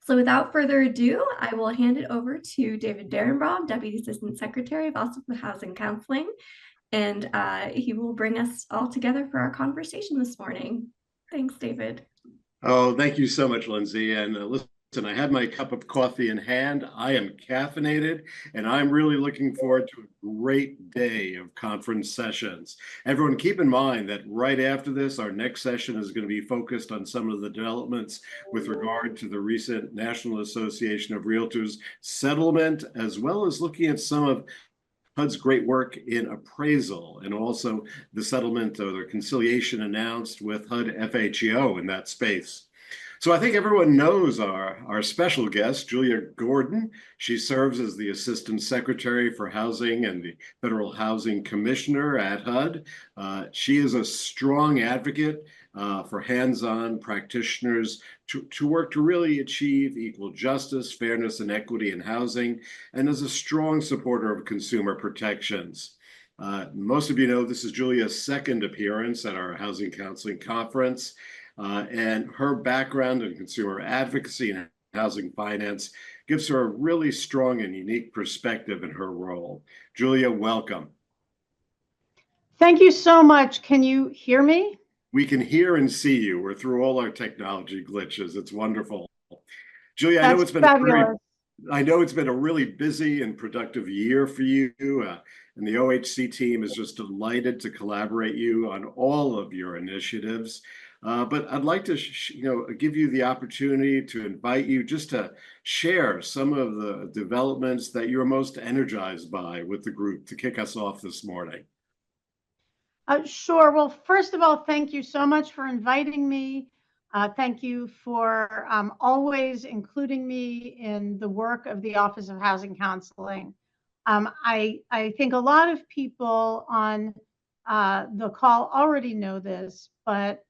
So without further ado, I will hand it over to David Derenbaum, Deputy Assistant Secretary of Office of Housing Counseling, and he will bring us all together for our conversation this morning. Thanks, David. Oh, thank you so much, Lindsay. And listen, I had my cup of coffee in hand. I am caffeinated, and I'm really looking forward to a great day of conference sessions. Everyone, keep in mind that right after this, our next session is going to be focused on some of the developments with regard to the recent National Association of Realtors settlement, as well as looking at some of HUD's great work in appraisal and also the settlement or the conciliation announced with HUD FHEO in that space. So I think everyone knows our special guest, Julia Gordon. She serves as the Assistant Secretary for Housing and the Federal Housing Commissioner at HUD. She is a strong advocate for hands-on practitioners to work to really achieve equal justice, fairness, and equity in housing, and is a strong supporter of consumer protections. Most of you know this is Julia's second appearance at our Housing Counseling Conference. And her background in consumer advocacy and housing finance gives her a really strong and unique perspective in her role. Julia, welcome. Thank you so much. Can you hear me? We can hear and see you. We're through all our technology glitches. It's wonderful. Julia, I know it's been a really busy and productive year for you. And the OHC team is just delighted to collaborate you on all of your initiatives. But I'd like to, give you the opportunity to invite you just to share some of the developments that you're most energized by with the group to kick us off this morning. Sure. Well, first of all, thank you so much for inviting me. Thank you for always including me in the work of the Office of Housing Counseling. I think a lot of people on the call already know this, but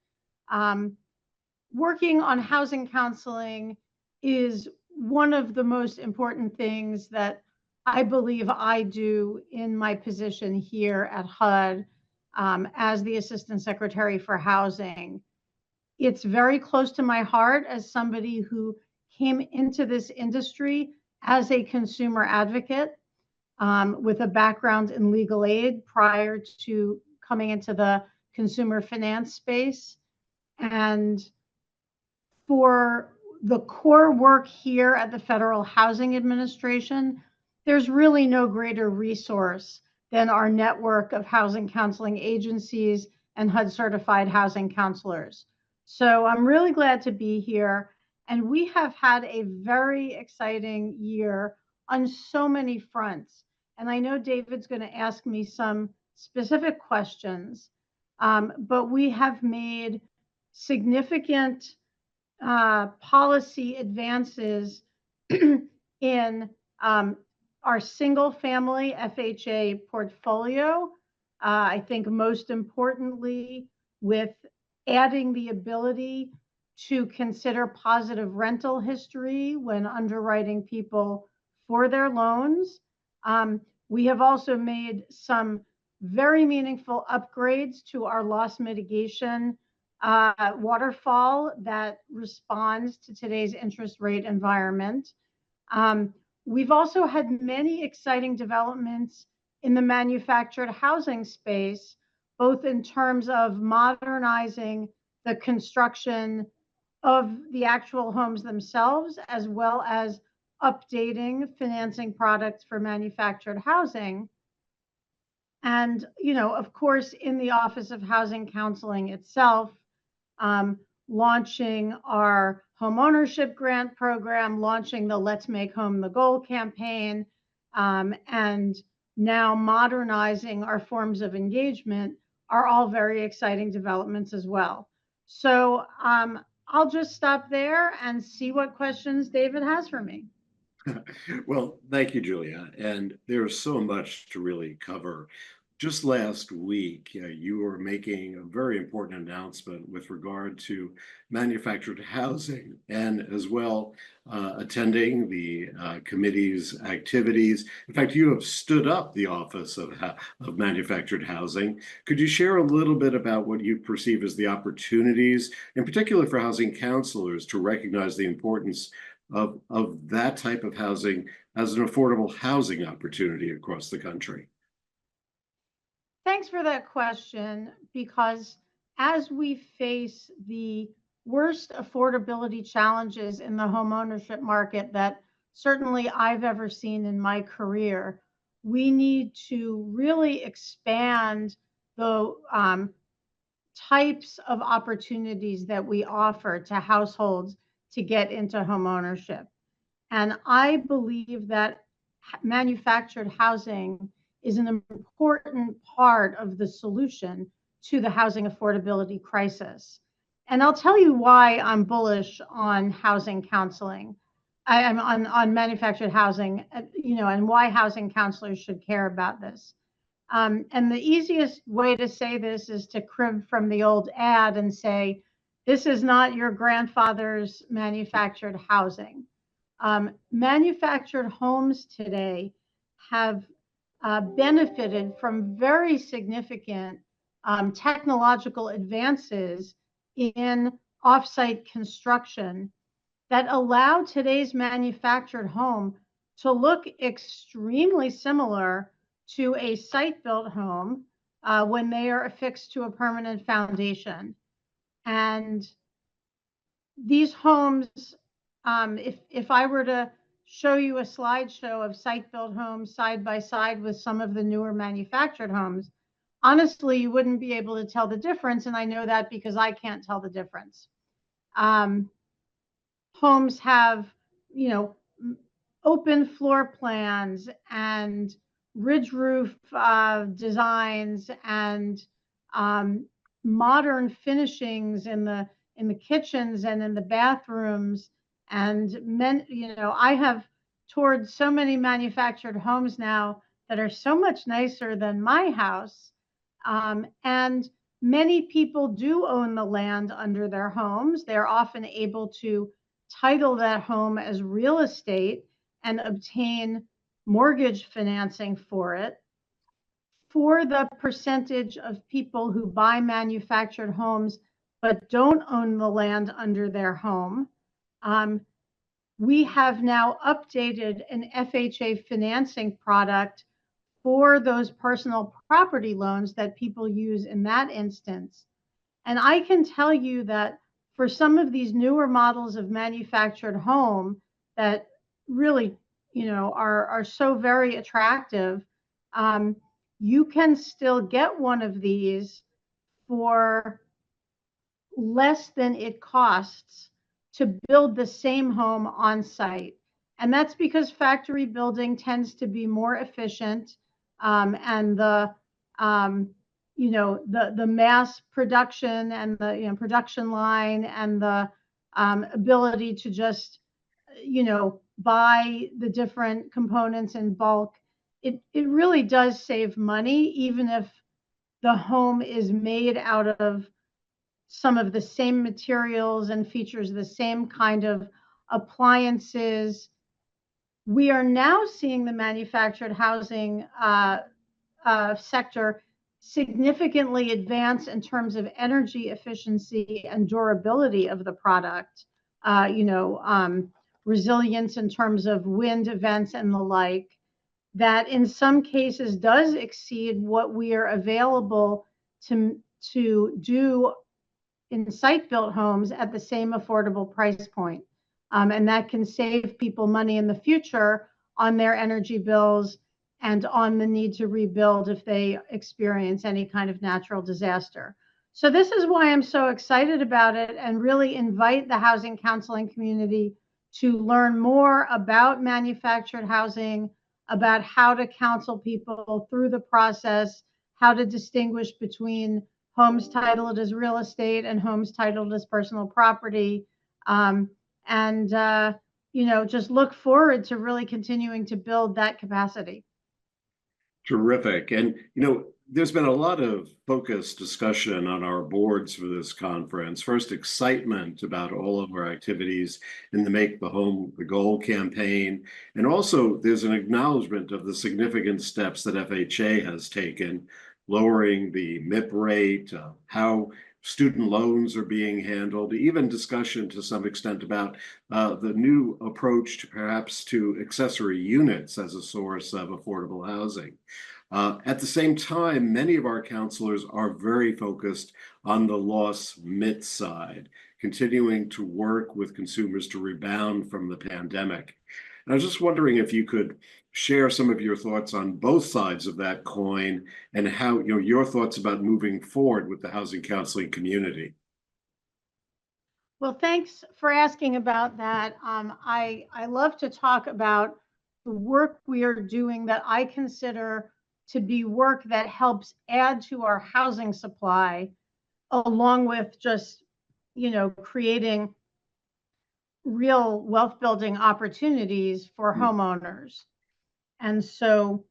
working on housing counseling is one of the most important things that I believe I do in my position here at HUD as the Assistant Secretary for Housing. It's very close to my heart as somebody who came into this industry as a consumer advocate with a background in legal aid prior to coming into the consumer finance space. And for the core work here at the Federal Housing Administration, there's really no greater resource than our network of housing counseling agencies and HUD certified housing counselors. So I'm really glad to be here. And we have had a very exciting year on so many fronts. And I know David's going to ask me some specific questions, but we have made significant policy advances in our single family FHA portfolio. I think most importantly, with adding the ability to consider positive rental history when underwriting people for their loans. We have also made some very meaningful upgrades to our loss mitigation waterfall that responds to today's interest rate environment. We've also had many exciting developments in the manufactured housing space, both in terms of modernizing the construction of the actual homes themselves, as well as updating financing products for manufactured housing. And, of course, in the Office of Housing Counseling itself, launching our homeownership grant program, launching the Let's Make Home the Goal campaign, and now modernizing our forms of engagement are all very exciting developments as well. So I'll just stop there and see what questions David has for me. Well, thank you, Julia. And there's so much to really cover. Just last week, you were making a very important announcement with regard to manufactured housing and as well attending the committee's activities. In fact, you have stood up the Office of Manufactured Housing. Could you share a little bit about what you perceive as the opportunities, in particular for housing counselors, to recognize the importance of that type of housing as an affordable housing opportunity across the country? Thanks for that question, because as we face the worst affordability challenges in the homeownership market that certainly I've ever seen in my career, we need to really expand the types of opportunities that we offer to households to get into homeownership. And I believe that manufactured housing is an important part of the solution to the housing affordability crisis. And I'll tell you why I'm bullish on housing counseling. I'm on manufactured housing, and why housing counselors should care about this. And the easiest way to say this is to crib from the old ad and say, this is not your grandfather's manufactured housing. Manufactured homes today have benefited from very significant technological advances in offsite construction that allow today's manufactured home to look extremely similar to a site-built home when they are affixed to a permanent foundation. And these homes, if I were to show you a slideshow of site-built homes side by side with some of the newer manufactured homes, honestly, you wouldn't be able to tell the difference. And I know that because I can't tell the difference. Homes have, open floor plans and ridge roof designs and modern finishings in the kitchens and in the bathrooms. And I have toured so many manufactured homes now that are so much nicer than my house. And many people do own the land under their homes. They're often able to title that home as real estate and obtain mortgage financing for it. For the percentage of people who buy manufactured homes but don't own the land under their home, we have now updated an FHA financing product for those personal property loans that people use in that instance. And I can tell you that for some of these newer models of manufactured home that really, are so very attractive, you can still get one of these for less than it costs to build the same home on site. And that's because factory building tends to be more efficient, and the mass production and the production line and the ability to just buy the different components in bulk, it really does save money, even if the home is made out of some of the same materials and features the same kind of appliances. We are now seeing the manufactured housing sector significantly advance in terms of energy efficiency and durability of the product, resilience in terms of wind events and the like, that in some cases does exceed what we are available to do in site-built homes at the same affordable price point. And that can save people money in the future on their energy bills and on the need to rebuild if they experience any kind of natural disaster. So this is why I'm so excited about it, and really invite the housing counseling community to learn more about manufactured housing, about how to counsel people through the process, how to distinguish between homes titled as real estate and homes titled as personal property. Just look forward to really continuing to build that capacity. Terrific. And, there's been a lot of focused discussion on our boards for this conference. First, excitement about all of our activities in the Make the Home the Goal campaign. And also, there's an acknowledgement of the significant steps that FHA has taken, lowering the MIP rate, how student loans are being handled, even discussion to some extent about the new approach to perhaps to accessory units as a source of affordable housing. At the same time, many of our counselors are very focused on the loss mit side, continuing to work with consumers to rebound from the pandemic. And I was just wondering if you could share some of your thoughts on both sides of that coin and how, your thoughts about moving forward with the housing counseling community. Well, thanks for asking about that. I love to talk about the work we are doing that I consider to be work that helps add to our housing supply, along with just, creating real wealth building opportunities for homeowners. And so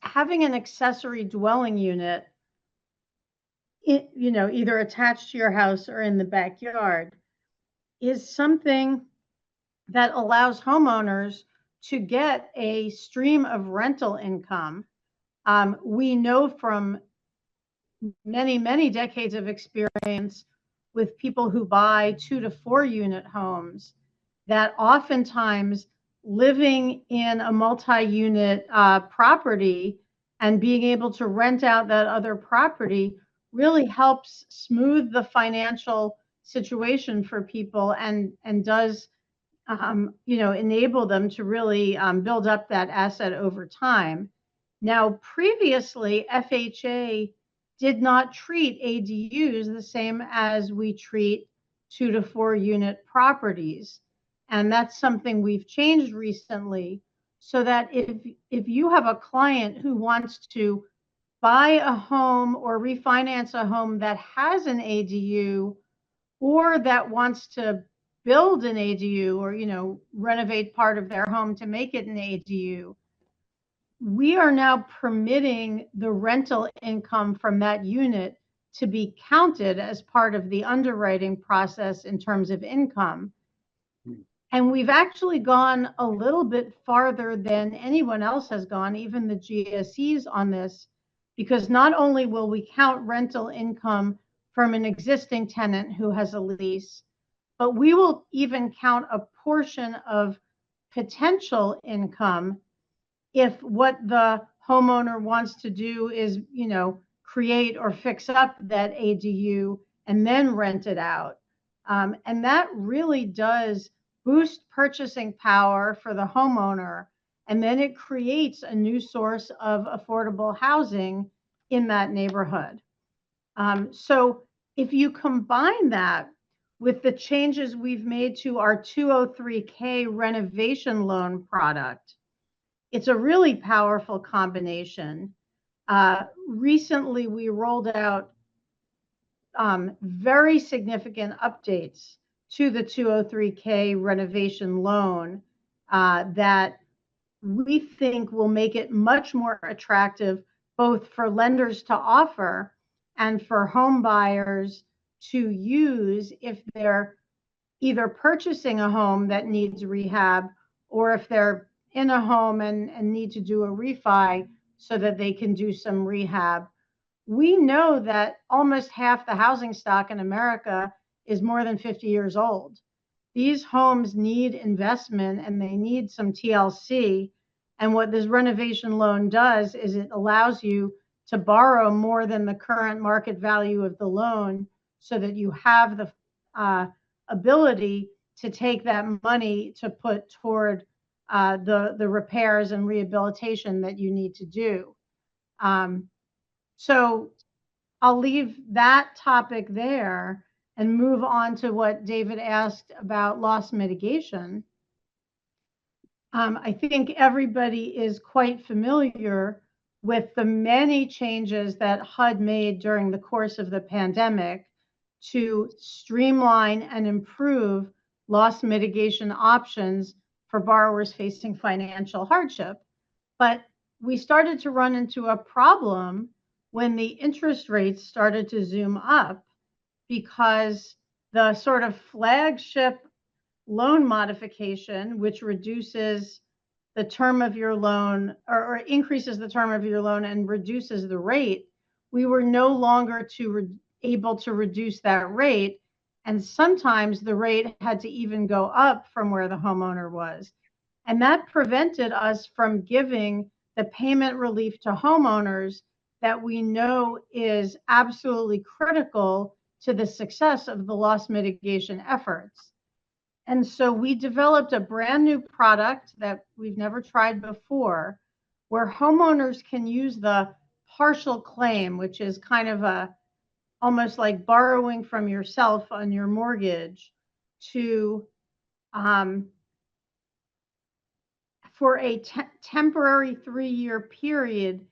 having an accessory dwelling unit, either attached to your house or in the backyard, is something that allows homeowners to get a stream of rental income. We know from many, many decades of experience with people who buy 2 to 4 unit homes that oftentimes living in a multi-unit property and being able to rent out that other property really helps smooth the financial situation for people and does enable them to really build up that asset over time. Now, previously, FHA did not treat ADUs the same as we treat 2 to 4 unit properties. And that's something we've changed recently, so that if you have a client who wants to buy a home or refinance a home that has an ADU, or that wants to build an ADU or, renovate part of their home to make it an ADU, we are now permitting the rental income from that unit to be counted as part of the underwriting process in terms of income. And we've actually gone a little bit farther than anyone else has gone, even the GSEs on this, because not only will we count rental income from an existing tenant who has a lease, but we will even count a portion of potential income if what the homeowner wants to do is, create or fix up that ADU and then rent it out. And that really does boost purchasing power for the homeowner. And then it creates a new source of affordable housing in that neighborhood. So if you combine that with the changes we've made to our 203K renovation loan product, it's a really powerful combination. Recently, we rolled out very significant updates to the 203K renovation loan that we think will make it much more attractive both for lenders to offer and for home buyers to use if they're either purchasing a home that needs rehab, or if they're in a home and need to do a refi so that they can do some rehab. We know that almost half the housing stock in America is more than 50 years old. These homes need investment and they need some TLC. And what this renovation loan does is it allows you to borrow more than the current market value of the loan, so that you have the ability to take that money to put toward the repairs and rehabilitation that you need to do. So I'll leave that topic there and move on to what David asked about loss mitigation. I think everybody is quite familiar with the many changes that HUD made during the course of the pandemic to streamline and improve loss mitigation options for borrowers facing financial hardship. But we started to run into a problem when the interest rates started to zoom up, because the sort of flagship loan modification, which reduces the term of your loan or increases the term of your loan and reduces the rate, we were no longer able to reduce that rate. And sometimes the rate had to even go up from where the homeowner was. And that prevented us from giving the payment relief to homeowners that we know is absolutely critical to the success of the loss mitigation efforts. And so we developed a brand new product that we've never tried before, where homeowners can use the partial claim, which is kind of almost like borrowing from yourself on your mortgage, to for a temporary 3-year period,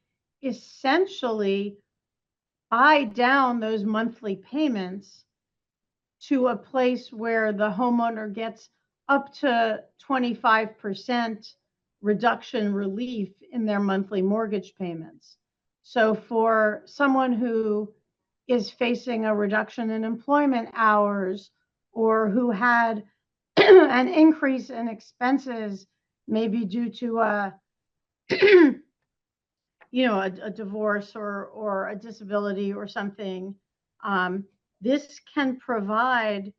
essentially buy down those monthly payments to a place where the homeowner gets up to 25% reduction relief in their monthly mortgage payments. So for someone who is facing a reduction in employment hours, or who had an increase in expenses, maybe due to a divorce or a disability or something, this can provide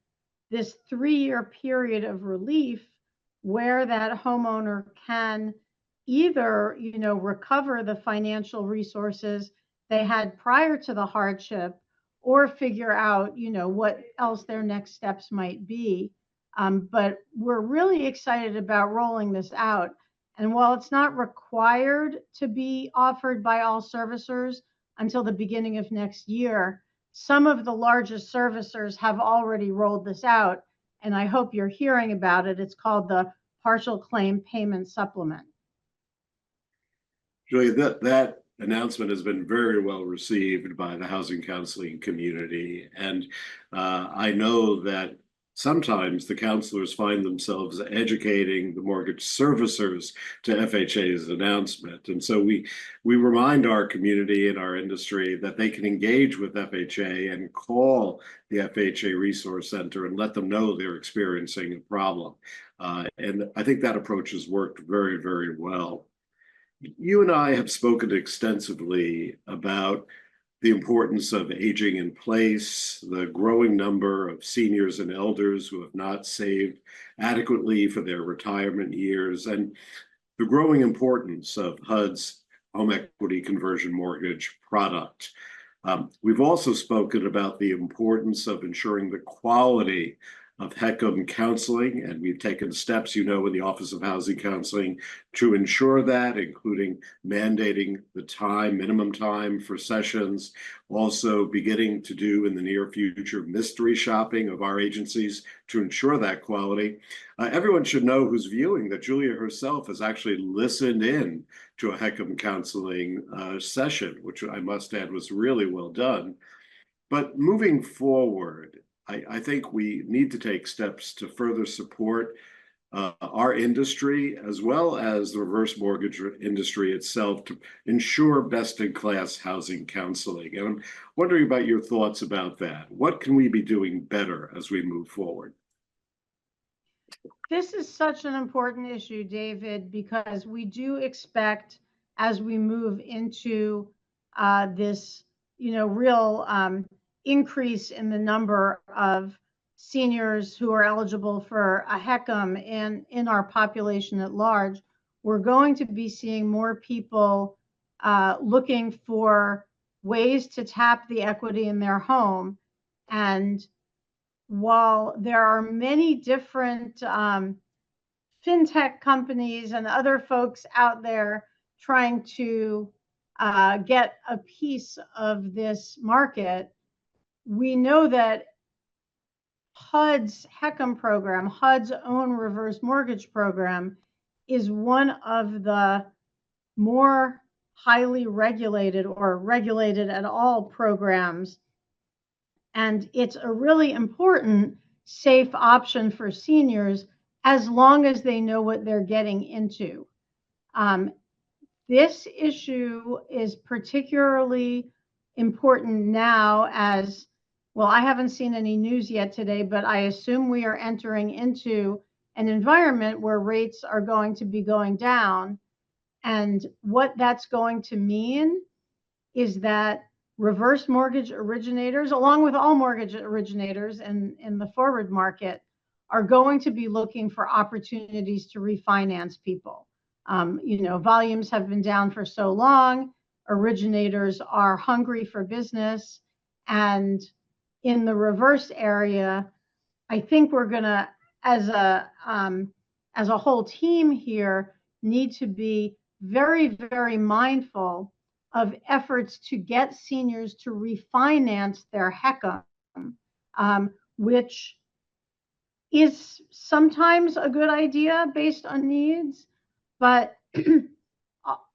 this 3-year period of relief where that homeowner can either, recover the financial resources they had prior to the hardship, or figure out, what else their next steps might be. But we're really excited about rolling this out. And while it's not required to be offered by all servicers until the beginning of next year, some of the largest servicers have already rolled this out, and I hope you're hearing about it. It's called the Partial Claim Payment Supplement. Julia, that announcement has been very well received by the housing counseling community. And I know that sometimes the counselors find themselves educating the mortgage servicers to FHA's announcement. And so we remind our community and our industry that they can engage with FHA and call the FHA Resource Center and let them know they're experiencing a problem. And I think that approach has worked very, very well. You and I have spoken extensively about the importance of aging in place, the growing number of seniors and elders who have not saved adequately for their retirement years, and the growing importance of HUD's home equity conversion mortgage product. We've also spoken about the importance of ensuring the quality of HECM counseling, and we've taken steps, in the Office of Housing Counseling to ensure that, including mandating the minimum time for sessions, also beginning to do in the near future mystery shopping of our agencies to ensure that quality. Everyone should know who's viewing that Julia herself has actually listened in to a HECM counseling session, which I must add was really well done. But moving forward, I think we need to take steps to further support our industry, as well as the reverse mortgage industry itself, to ensure best-in-class housing counseling. And I'm wondering about your thoughts about that. What can we be doing better as we move forward? This is such an important issue, David, because we do expect, as we move into this, real increase in the number of seniors who are eligible for a HECM and in our population at large, we're going to be seeing more people looking for ways to tap the equity in their home. And while there are many different fintech companies and other folks out there trying to get a piece of this market, we know that HUD's HECM program, HUD's own reverse mortgage program, is one of the more highly regulated or regulated at all programs. And it's a really important, safe option for seniors as long as they know what they're getting into. This issue is particularly important now as, well, I haven't seen any news yet today, but I assume we are entering into an environment where rates are going to be going down. And what that's going to mean is that reverse mortgage originators, along with all mortgage originators in the forward market, are going to be looking for opportunities to refinance people. Volumes have been down for so long. Originators are hungry for business. And in the reverse area, I think we're going to, as a whole team here, need to be very, very mindful of efforts to get seniors to refinance their HECM, which is sometimes a good idea based on needs, but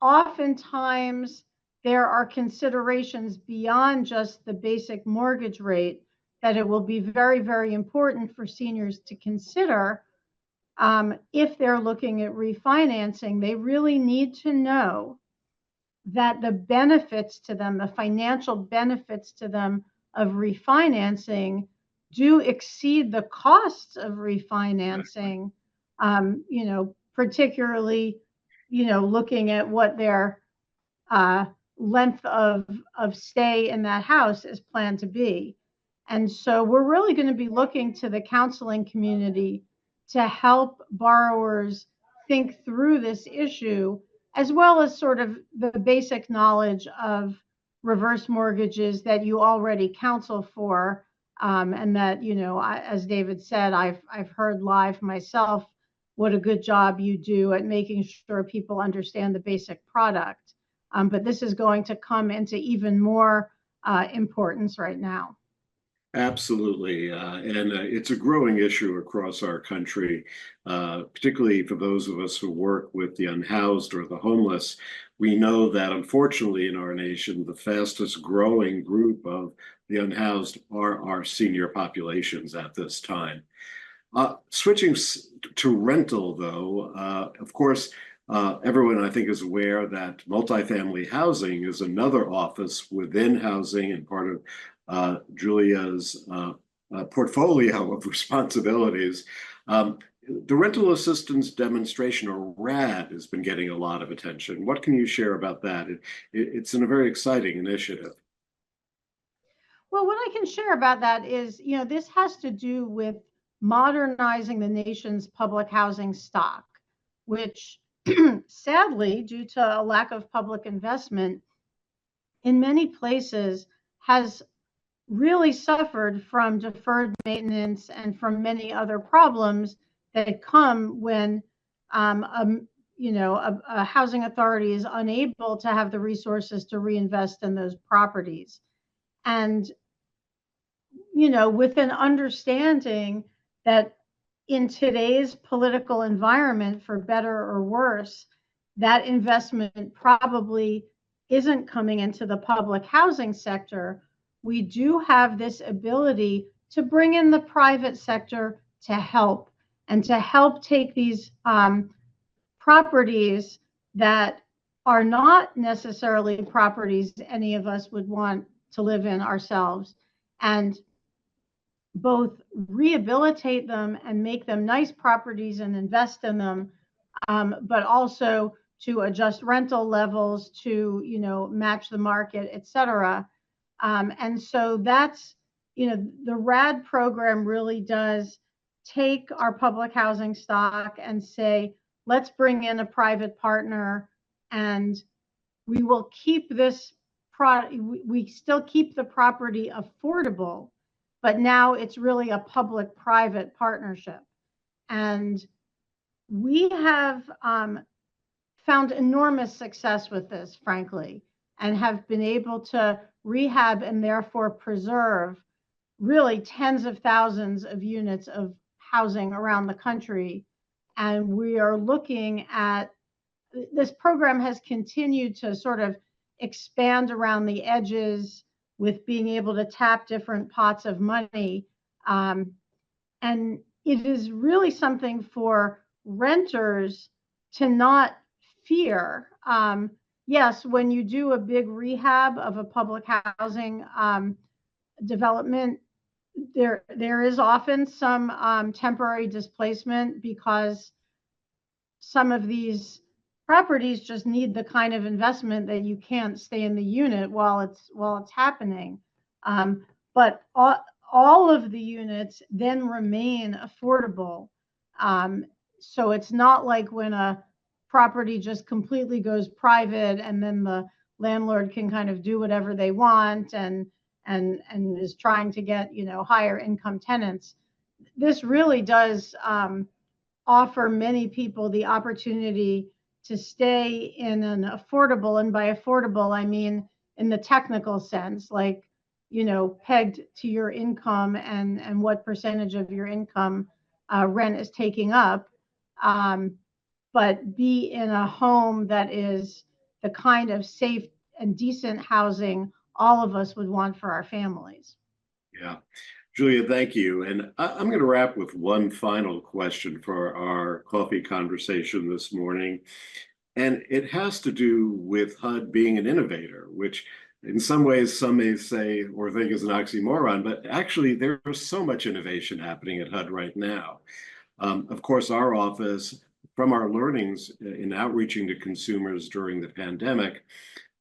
oftentimes there are considerations beyond just the basic mortgage rate that it will be very, very important for seniors to consider. If they're looking at refinancing, they really need to know that the benefits to them, the financial benefits to them of refinancing do exceed the costs of refinancing, particularly, looking at what their length of stay in that house is planned to be. And so we're really going to be looking to the counseling community to help borrowers think through this issue, as well as sort of the basic knowledge of reverse mortgages that you already counsel for. And that, as David said, I've heard live myself what a good job you do at making sure people understand the basic product. But this is going to come into even more importance right now. Absolutely. And it's a growing issue across our country, particularly for those of us who work with the unhoused or the homeless. We know that unfortunately in our nation, the fastest growing group of the unhoused are our senior populations at this time. Switching to rental, though, of course, everyone I think is aware that multifamily housing is another office within housing and part of Julia's portfolio of responsibilities. The rental assistance demonstration, or RAD, has been getting a lot of attention. What can you share about that? It's a very exciting initiative. Well, what I can share about that is, this has to do with modernizing the nation's public housing stock, which sadly, due to a lack of public investment, in many places has really suffered from deferred maintenance and from many other problems that come when a housing authority is unable to have the resources to reinvest in those properties. And with an understanding that in today's political environment, for better or worse, that investment probably isn't coming into the public housing sector, we do have this ability to bring in the private sector to help, and to help take these properties that are not necessarily properties any of us would want to live in ourselves, and both rehabilitate them and make them nice properties and invest in them, but also to adjust rental levels to, match the market, et cetera. And so that's, the RAD program really does take our public housing stock and say, let's bring in a private partner, and we will keep this we still keep the property affordable, but now it's really a public-private partnership. And we have found enormous success with this, frankly, and have been able to rehab and therefore preserve really tens of thousands of units of housing around the country. And we are looking at, this program has continued to sort of expand around the edges with being able to tap different pots of money. And it is really something for renters to not fear. Yes, when you do a big rehab of a public housing development, there is often some temporary displacement, because some of these properties just need the kind of investment that you can't stay in the unit while it's happening. But all of the units then remain affordable. So it's not like when a property just completely goes private and then the landlord can kind of do whatever they want and is trying to get, higher income tenants. This really does offer many people the opportunity to stay in an affordable, and by affordable, I mean in the technical sense, like, pegged to your income and what percentage of your income rent is taking up, but be in a home that is the kind of safe and decent housing all of us would want for our families. Yeah. Julia, thank you. And I'm going to wrap with one final question for our coffee conversation this morning. And it has to do with HUD being an innovator, which in some ways some may say or think is an oxymoron, but actually there's so much innovation happening at HUD right now. Of course, our office, from our learnings in outreaching to consumers during the pandemic,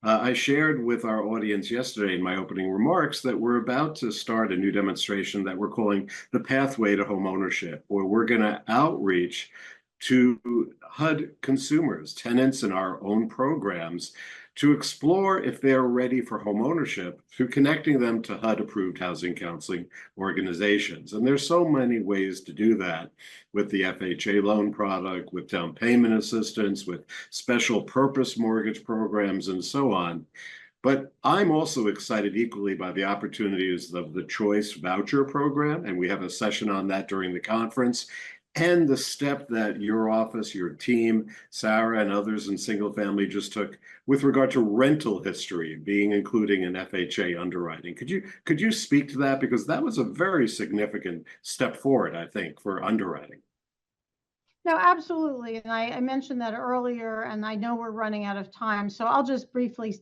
I shared with our audience yesterday in my opening remarks that we're about to start a new demonstration that we're calling the Pathway to Homeownership, where we're going to outreach to HUD consumers, tenants in our own programs, to explore if they're ready for homeownership through connecting them to HUD-approved housing counseling organizations. And there's so many ways to do that with the FHA loan product, with down payment assistance, with special purpose mortgage programs, and so on. But I'm also excited equally by the opportunities of the Choice Voucher Program, and we have a session on that during the conference, and the step that your office, your team, Sarah and others in single family just took with regard to rental history being including in FHA underwriting. Could you speak to that? Because that was a very significant step forward, I think, for underwriting. No, absolutely. And I mentioned that earlier, and I know we're running out of time. So I'll just briefly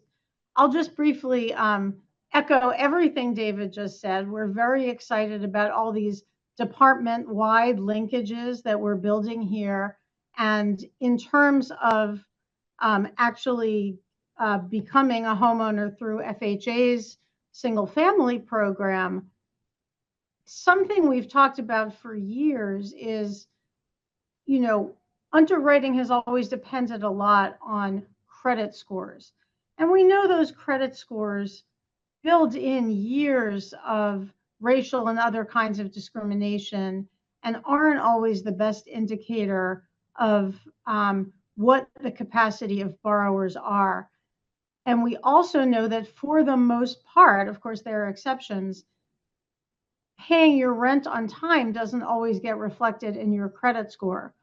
echo everything David just said. We're very excited about all these department-wide linkages that we're building here. And in terms of actually becoming a homeowner through FHA's single family program, something we've talked about for years is, underwriting has always depended a lot on credit scores. And we know those credit scores build in years of racial and other kinds of discrimination and aren't always the best indicator of what the capacity of borrowers are. And we also know that for the most part, of course, there are exceptions, paying your rent on time doesn't always get reflected in your credit score.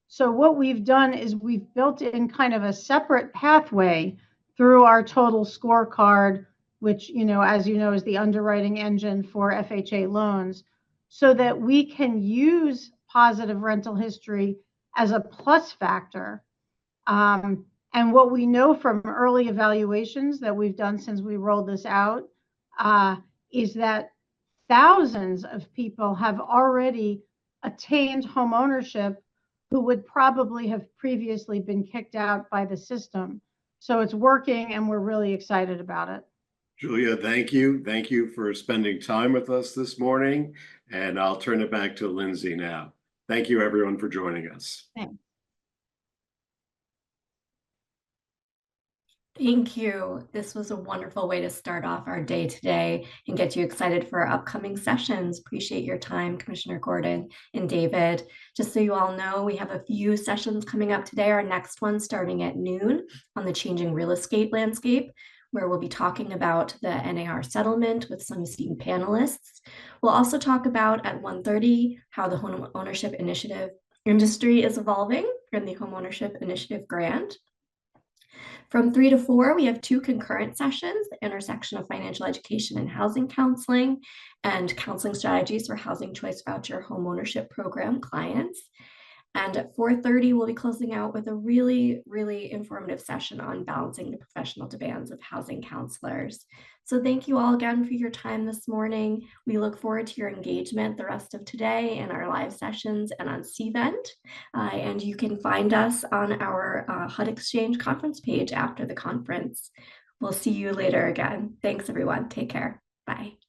So what we've done is we've built in kind of a separate pathway through our total scorecard, which, as you know, is the underwriting engine for FHA loans, so that we can use positive rental history as a plus factor. And what we know from early evaluations that we've done since we rolled this out is that thousands of people have already attained homeownership who would probably have previously been kicked out by the system. So it's working, and we're really excited about it. Julia, thank you. Thank you for spending time with us this morning. And I'll turn it back to Lindsay now. Thank you, everyone, for joining us. Thanks. Thank you. This was a wonderful way to start off our day today and get you excited for our upcoming sessions. Appreciate your time, Commissioner Gordon and David. Just so you all know, we have a few sessions coming up today. Our next one starting at noon on the changing real estate landscape, where we'll be talking about the NAR settlement with some esteemed panelists. We'll also talk about at 1:30 how the home ownership initiative industry is evolving in the Home Ownership Initiative Grant. From 3 to 4, we have 2 concurrent sessions, the intersection of financial education and housing counseling and counseling strategies for Housing Choice Voucher Homeownership Program clients. And at 4:30, we'll be closing out with a really, really informative session on balancing the professional demands of housing counselors. So thank you all again for your time this morning. We look forward to your engagement the rest of today in our live sessions and on CVent. And you can find us on our HUD Exchange conference page after the conference. We'll see you later again. Thanks, everyone. Take care. Bye.